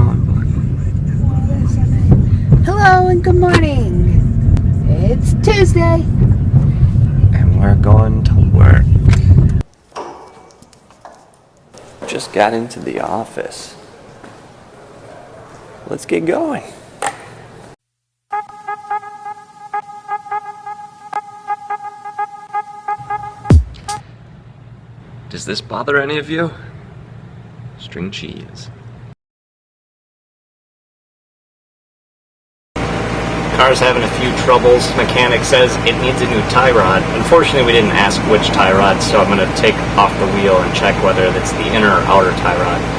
on, bud. Hello and good morning. It's Tuesday. And we're going to work. Just got into the office. Let's get going. Does this bother any of you? String cheese. Car's having a few troubles. Mechanic says it needs a new tie rod. Unfortunately, we didn't ask which tie rod, so I'm going to take off the wheel and check whether it's the inner or outer tie rod.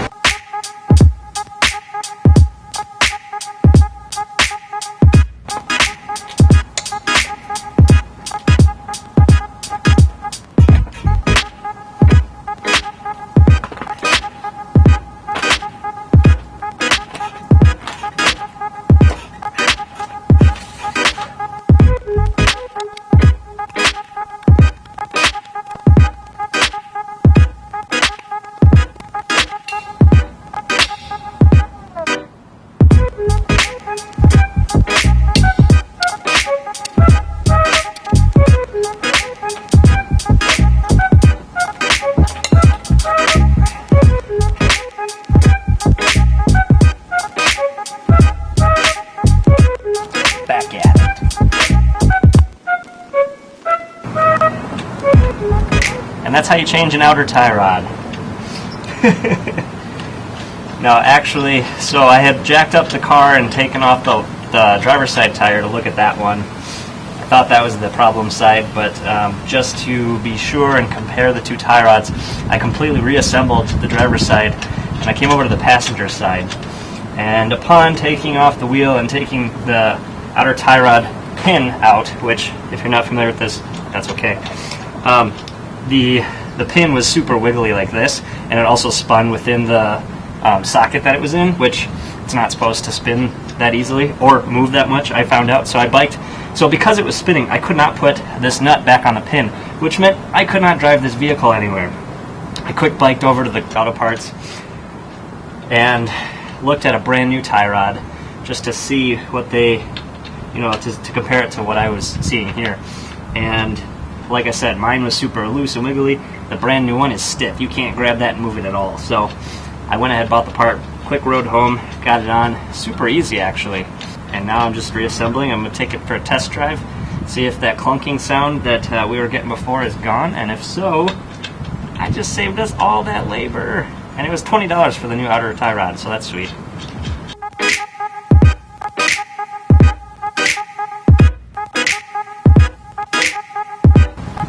Back at it. And that's how you change an outer tie rod. No, actually, so I had jacked up the car and taken off the driver's side tire to look at that one. I thought that was the problem side, but just to be sure and compare the two tie rods, I completely reassembled the driver's side and I came over to the passenger side. And upon taking off the wheel and taking the outer tie rod pin out, which, if you're not familiar with this, that's okay. The pin was super wiggly like this, and it also spun within the socket that it was in, which it's not supposed to spin that easily or move that much, I found out. So I biked. So because it was spinning, I could not put this nut back on the pin, which meant I could not drive this vehicle anywhere. I quick biked over to the auto parts and looked at a brand new tie rod just to see what they, to compare it to what I was seeing here. And like I said, mine was super loose and wiggly. The brand new one is stiff. You can't grab that and move it at all. So I went ahead, bought the part, quick rode home, got it on. Super easy, actually. And now I'm just reassembling. I'm going to take it for a test drive, see if that clunking sound that we were getting before is gone. And if so, I just saved us all that labor. And it was $20 for the new outer tie rod, so that's sweet.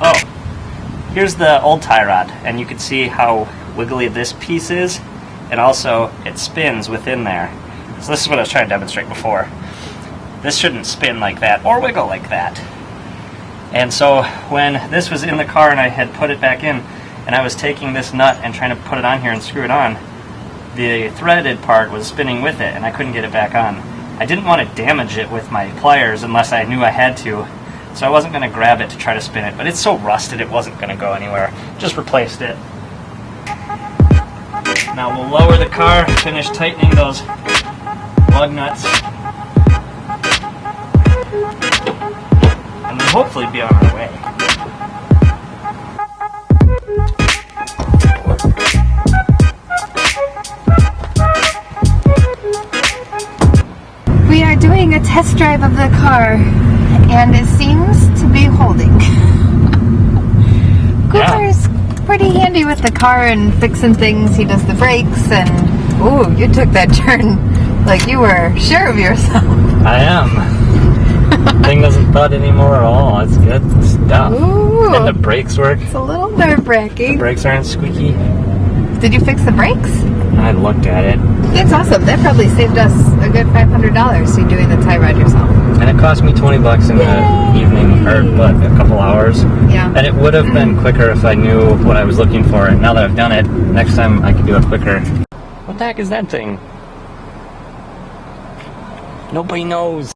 Oh, here's the old tie rod, and you can see how wiggly this piece is, and also it spins within there. So this is what I was trying to demonstrate before. This shouldn't spin like that or wiggle like that. And so when this was in the car and I had put it back in, and I was taking this nut and trying to put it on here and screw it on, the threaded part was spinning with it, and I couldn't get it back on. I didn't want to damage it with my pliers unless I knew I had to, so I wasn't going to grab it to try to spin it, but it's so rusted it wasn't going to go anywhere. Just replaced it. Now we'll lower the car, finish tightening those lug nuts, and then hopefully be on our way. We are doing a test drive of the car, and it seems to be holding. Cooper's pretty handy with the car and fixing things. He does the brakes, and ooh, you took that turn like you were sure of yourself. I am. Thing doesn't thud anymore at all. It's good stuff. Ooh, and the brakes work. it's a little nerve-wracking. The brakes aren't squeaky. Did you fix the brakes? I looked at it. It's awesome. That probably saved us a good $500 so doing the tie rod yourself. And it cost me $20 in the evening, or what, a couple hours. Yeah. And it would have been quicker if I knew what I was looking for. And now that I've done it, next time I can do it quicker. What the heck is that thing? Nobody knows.